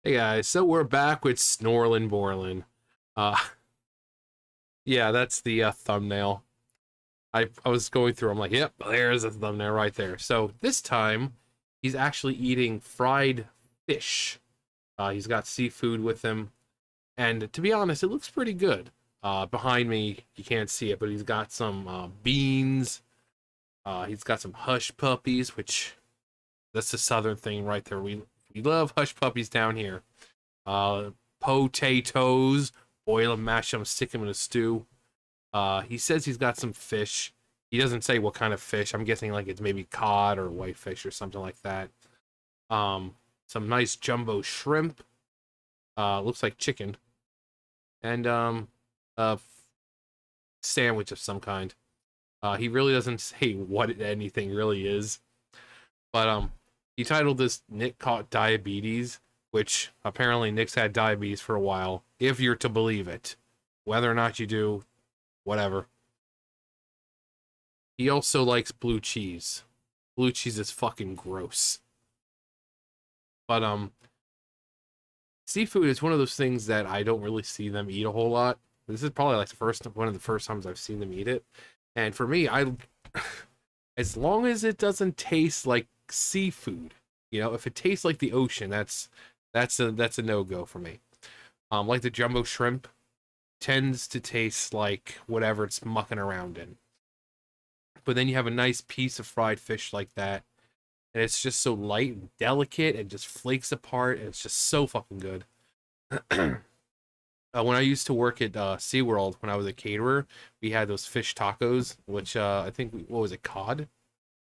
Hey guys, so we're back with Snorlin Borlin. Uh, yeah, that's the thumbnail. I was going through. I'm like, yep, there's the thumbnail right there. So this time, he's actually eating fried fish. He's got seafood with him, and to be honest, it looks pretty good. Behind me, you can't see it, but he's got some beans. He's got some hush puppies, which that's the southern thing right there. We love hush puppies down here. Uh, Potatoes, boil them, mash them, stick them in a stew. He says he's got some fish. He doesn't say what kind of fish. I'm guessing like it's maybe cod or whitefish or something like that. Some nice jumbo shrimp. Looks like chicken. And a sandwich of some kind. He really doesn't say what anything really is. But he titled this Nick Caught Diabetes, which apparently Nick's had diabetes for a while, if you're to believe it. Whether or not you do, whatever. He also likes blue cheese. Blue cheese is fucking gross. But seafood is one of those things that I don't really see them eat a whole lot. This is probably like one of the first times I've seen them eat it. And for me, as long as it doesn't taste like seafood, if it tastes like the ocean, that's a no-go for me. Like the jumbo shrimp tends to taste like whatever it's mucking around in. But then you have a nice piece of fried fish like that, and it's just so light and delicate and just flakes apart, and it's just so fucking good. When I used to work at SeaWorld, when I was a caterer, we had those fish tacos, which I think, what was it, cod?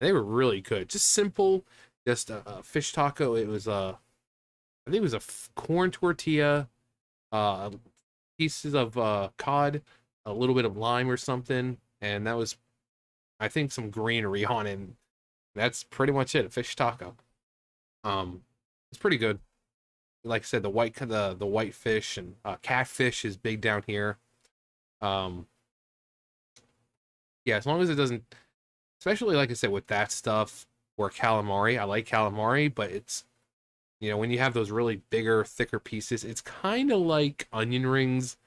They were really good. Just simple, just a fish taco. It was I think it was a corn tortilla, pieces of cod, a little bit of lime or something, and that was, I think, some greenery on it. That's pretty much it, a fish taco. It's pretty good. Like I said, the white fish and catfish is big down here. Um, yeah, as long as it doesn't, especially like I said with that stuff or calamari. I like calamari, but it's, when you have those really bigger, thicker pieces, it's kind of like onion rings,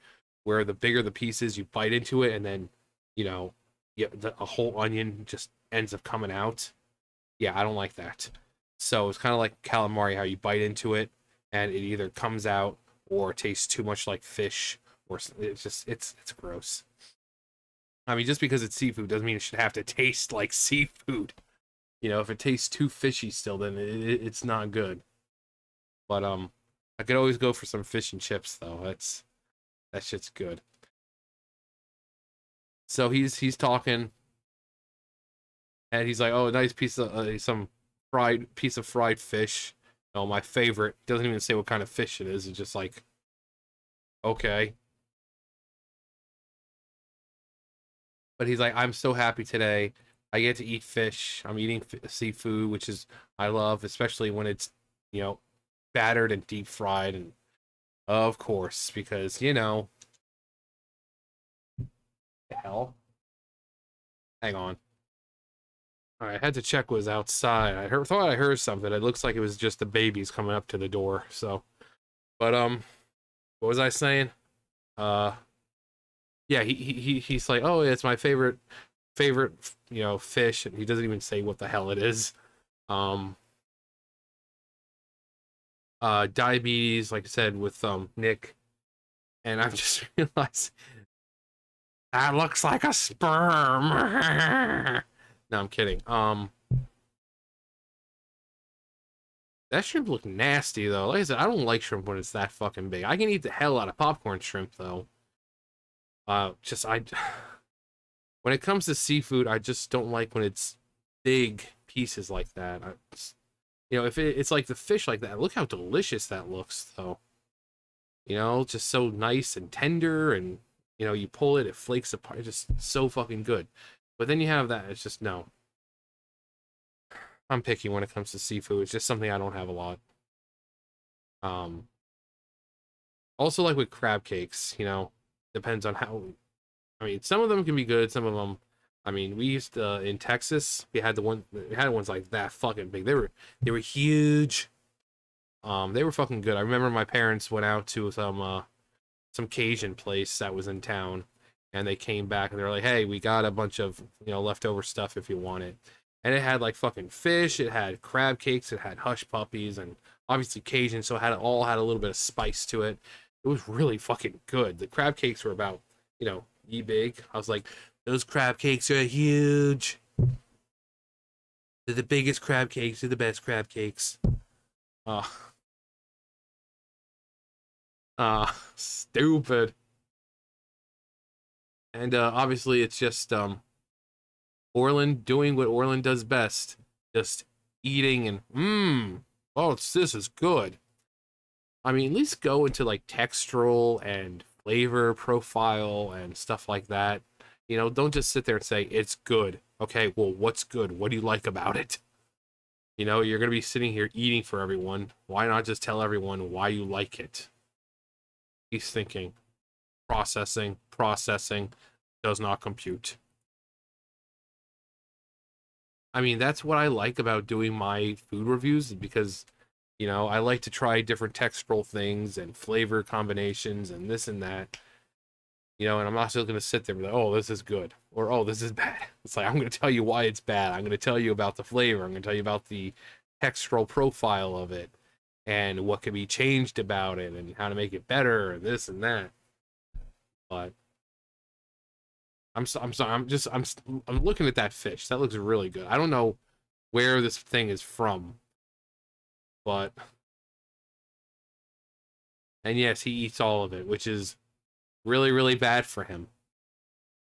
where the bigger the pieces, you bite into it, and then, a whole onion just ends up coming out. Yeah, I don't like that. So it's kind of like calamari, how you bite into it, and it either comes out or tastes too much like fish, or it's gross. I mean, just because it's seafood doesn't mean it should have to taste like seafood. If it tastes too fishy still, then it's not good. But I could always go for some fish and chips though. That shit's good. So he's talking, and he's like, "Oh, nice piece of some fried fish. Oh, my favorite." Doesn't even say what kind of fish it is. It's just like, okay. But he's like, "I'm so happy today. I get to eat fish. I'm eating seafood, which is I love, especially when it's, battered and deep fried, and of course, because the hell. Hang on. All right, I had to check what was outside. Thought I heard something. It looks like it was just the babies coming up to the door. So, but what was I saying? Uh, yeah, he's like, "Oh, it's my favorite, fish," and he doesn't even say what the hell it is. Um, Diabetes, like I said, with Nick, and I've just realized that looks like a sperm. No, I'm kidding. That shrimp look nasty though. Like I said, I don't like shrimp when it's that fucking big. I can eat the hell out of popcorn shrimp though. Just I when it comes to seafood, I just don't like when it's big pieces like that. If it's like the fish like that, look how delicious that looks though. Just so nice and tender, and you pull it, it flakes apart. It's just so fucking good. But then you have that, it's just no. I'm picky when it comes to seafood. It's just something I don't have a lot. Um, Also like with crab cakes, depends on how. I mean, some of them can be good. Some of them, I mean, we used to in Texas. We had ones like that fucking big. They were huge. They were fucking good. I remember my parents went out to some Cajun place that was in town, and they came back and they were like, "Hey, we got a bunch of leftover stuff if you want it." And it had like fucking fish, it had crab cakes, it had hush puppies, and obviously Cajun, so it had a little bit of spice to it. It was really fucking good. The crab cakes were about ye big. I was like, those crab cakes are huge. They're the biggest crab cakes. They're the best crab cakes. Uh, Stupid. And obviously, it's just Orland doing what Orland does best, just eating and oh, this is good. I mean, at least go into like textural and flavor profile and stuff like that. Don't just sit there and say it's good. Okay, well, what's good? What do you like about it? You're gonna be sitting here eating for everyone. Why not just tell everyone why you like it? He's thinking, processing does not compute. I mean, that's what I like about doing my food reviews, because I like to try different textural things and flavor combinations and this and that. And I'm not still going to sit there and be like, oh, this is good, or oh, this is bad. It's like, I'm going to tell you why it's bad. I'm going to tell you about the flavor. I'm going to tell you about the textural profile of it and what can be changed about it and how to make it better and this and that. But I'm sorry. I'm looking at that fish. That looks really good. I don't know where this thing is from, but and yes, he eats all of it, which is really, really bad for him.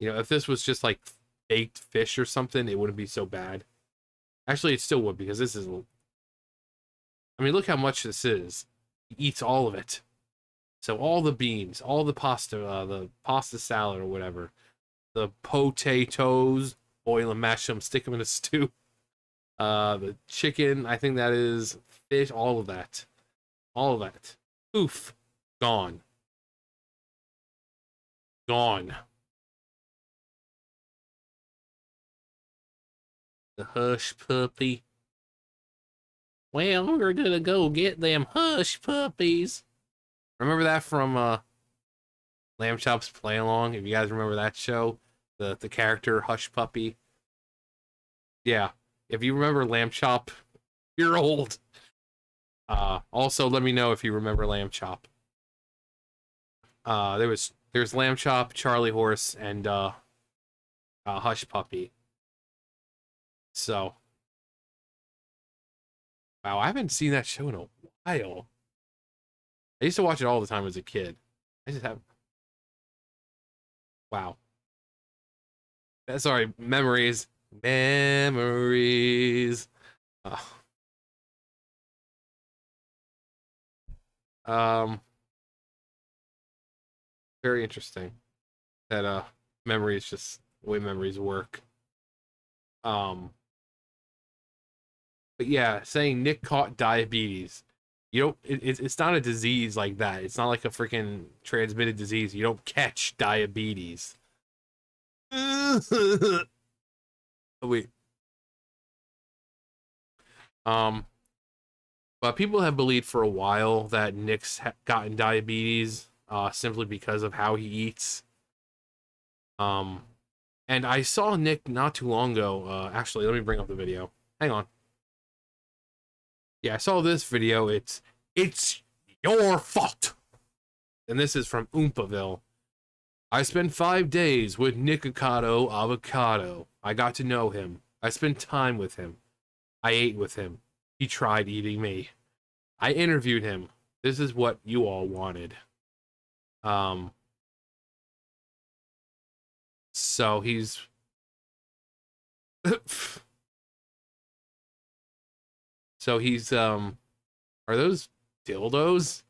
If this was just like baked fish or something, it wouldn't be so bad. Actually, it still would, because this is, I mean, look how much this is. He eats all of it. So all the beans, all the pasta salad or whatever, the potatoes, boil and mash them, stick them in a stew. The chicken, I think that is fish, all of that. All of that. Oof. Gone. Gone. The hush puppy. Well, we're gonna go get them hush puppies. Remember that from Lamb Chop's Play Along? If you guys remember that show, the character Hush Puppy. Yeah, if you remember Lamb Chop, you're old. Also, let me know if you remember Lamb Chop. There's Lamb Chop, Charlie Horse, and Hush Puppy. So, wow, I haven't seen that show in a while. I used to watch it all the time as a kid. I just have. Wow. Sorry, memories. Memories. Um, Very interesting that memories, just the way memories work. Um, but yeah, saying Nick caught diabetes. It's not a disease like that. It's not like a freaking transmitted disease. You don't catch diabetes. Oh, wait. But people have believed for a while that Nick's gotten diabetes simply because of how he eats. And I saw Nick not too long ago. Actually, let me bring up the video. Hang on. Yeah, I saw this video. It's your fault. And this is from Oompaville. I spent 5 days with Nikocado Avocado. I got to know him. I spent time with him. I ate with him. He tried eating me. I interviewed him. This is what you all wanted. So he's are those dildos?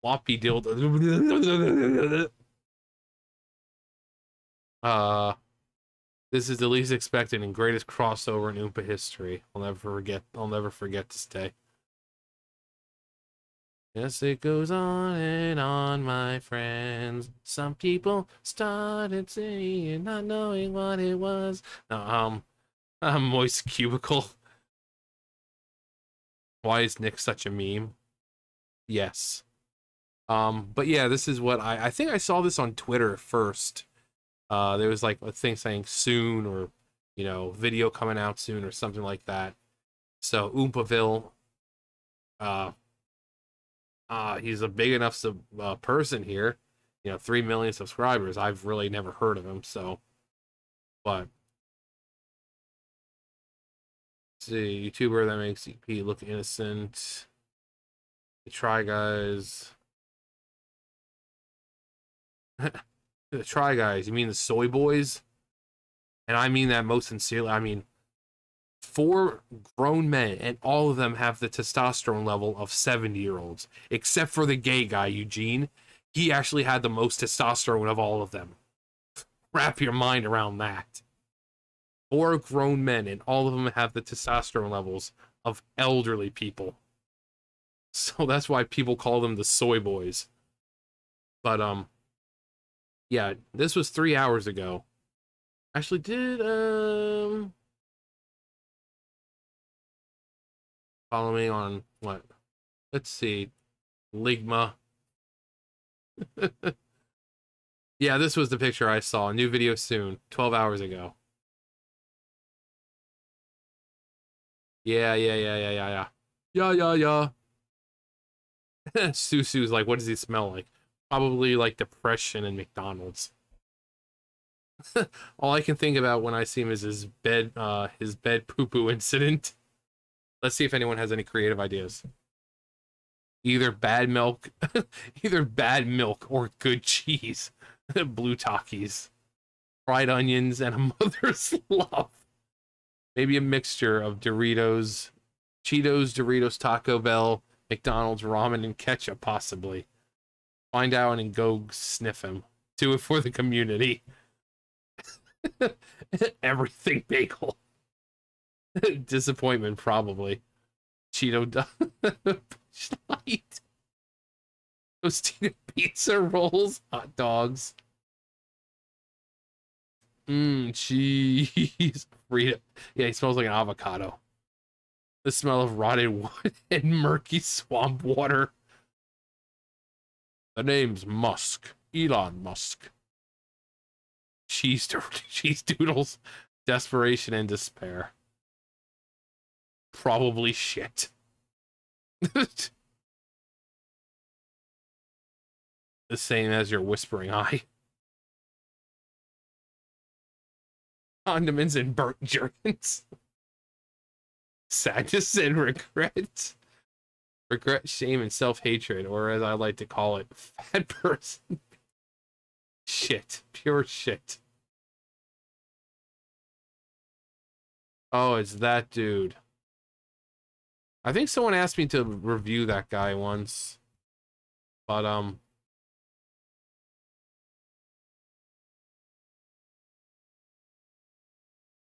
Floppy dildos. This is the least expected and greatest crossover in Oompa history. I'll never forget this day. Yes, it goes on, my friends. Some people started singing, not knowing what it was. No, Moist Cubicle. Why is Nick such a meme? Yes. But yeah, this is what I think I saw this on Twitter first. There was like a thing saying soon, or you know, video coming out soon or something like that. So Oompaville, uh, he's a big enough person here. You know, 3 million subscribers. I've really never heard of him, so. But let's see, YouTuber that makes EP look innocent. The Try Guys. The Try Guys. You mean the Soy Boys? And I mean that most sincerely. I mean, 4 grown men, and all of them have the testosterone level of 70-year-olds, except for the gay guy, Eugene. He actually had the most testosterone of all of them. Wrap your mind around that. 4 grown men, and all of them have the testosterone levels of elderly people. So that's why people call them the Soy Boys. But, yeah, this was 3 hours ago. Actually, follow me on what? Let's see. Ligma. Yeah, this was the picture I saw. New video soon. 12 hours ago. Yeah. Yeah. Susu's like, what does he smell like? Probably like depression and McDonald's. All I can think about when I see him is his bed poo-poo incident. Let's see if anyone has any creative ideas. Either bad milk, or good cheese. Blue Takis, fried onions, and a mother's love. Maybe a mixture of Doritos, Cheetos, Doritos, Taco Bell, McDonald's, ramen, and ketchup, possibly. Find out and go sniff him. Do it for the community. Everything bagel. Disappointment, probably. Cheeto Light. Toasted pizza rolls, hot dogs. Cheese. Frito. Yeah, he smells like an avocado. The smell of rotted wood and murky swamp water. The name's Musk. Elon Musk. Cheese doodles. Desperation and despair. Probably shit. The same as your whispering eye. Condiments and burnt jerkins. Sadness and regret. Regret, shame, and self-hatred, or as I like to call it, fat person. Shit. Pure shit. Oh, it's that dude. I think someone asked me to review that guy once. But,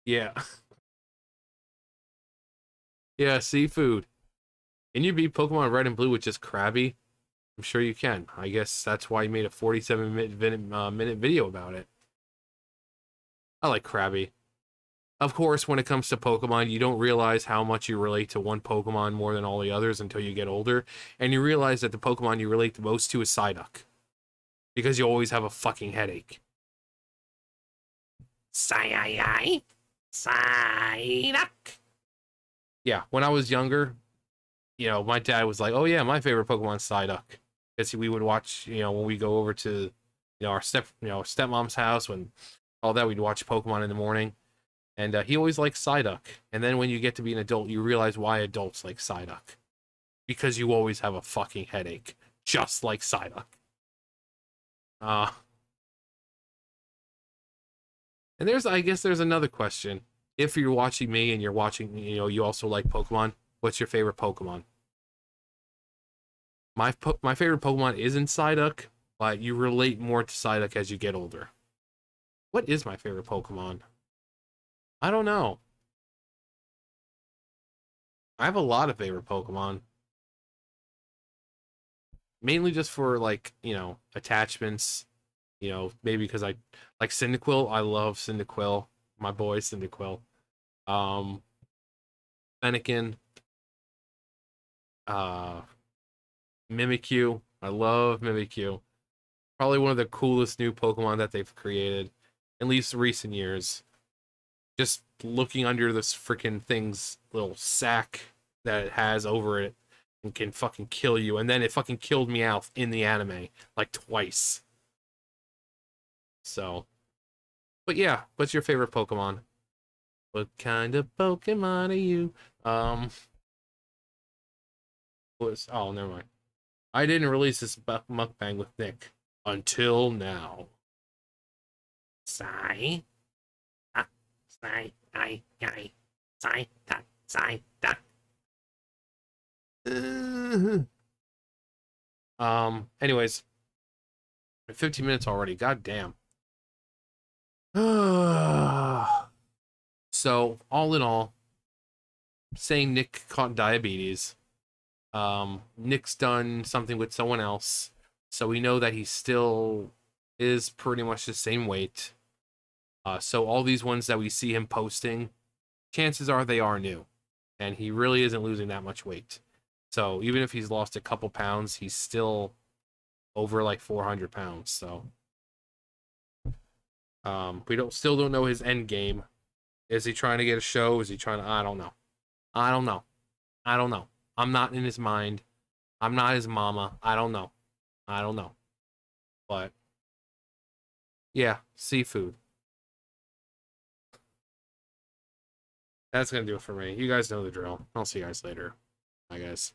yeah. Yeah, seafood. Can you beat Pokemon Red and Blue with just Krabby? I'm sure you can. I guess that's why he made a 47-minute video about it. I like Krabby. Of course, when it comes to Pokemon, you don't realize how much you relate to one Pokemon more than all the others until you get older. And you realize that the Pokemon you relate the most to is Psyduck. Because you always have a fucking headache. Psyduck. Yeah, when I was younger, you know, my dad was like, oh yeah, my favorite Pokemon's Psyduck. Because we would watch, you know, when we go over to, you know, our stepmom's house, when all that, we'd watch Pokemon in the morning. And he always liked Psyduck. And then when you get to be an adult, you realize why adults like Psyduck. Because you always have a fucking headache. Just like Psyduck. And I guess there's another question. If you're watching me and you're watching, you know, you also like Pokemon, what's your favorite Pokemon? My favorite Pokemon isn't Psyduck, but you relate more to Psyduck as you get older. What is my favorite Pokemon? I don't know. I have a lot of favorite Pokemon. Mainly just for, like, you know, attachments. You know, maybe because I like Cyndaquil. I love Cyndaquil. My boy Cyndaquil. Fennekin. Uh, Mimikyu. I love Mimikyu. Probably one of the coolest new Pokemon that they've created, at least recent years. Just looking under this freaking thing's little sack that it has over it and can fucking kill you. And then it fucking killed me out in the anime like twice. So, but yeah, what's your favorite Pokemon? What kind of Pokemon are you? Oh, never mind. I didn't release this mukbang with Nick until now. Sigh. Ah, sigh. I. Sigh. That. Sigh. That. Anyways, 15 minutes already. God damn. So, all in all, saying Nick caught diabetes. Nick's done something with someone else, so we know that he still is pretty much the same weight. So all these ones that we see him posting, chances are they are new, and he really isn't losing that much weight. So even if he's lost a couple pounds, he's still over like 400 pounds. So we still don't know his end game. Is he trying to get a show? Is he trying to? I don't know. I don't know. I don't know. I'm not in his mind. I'm not his mama. I don't know. I don't know. But yeah, seafood. That's gonna do it for me. You guys know the drill. I'll see you guys later. Bye, guys.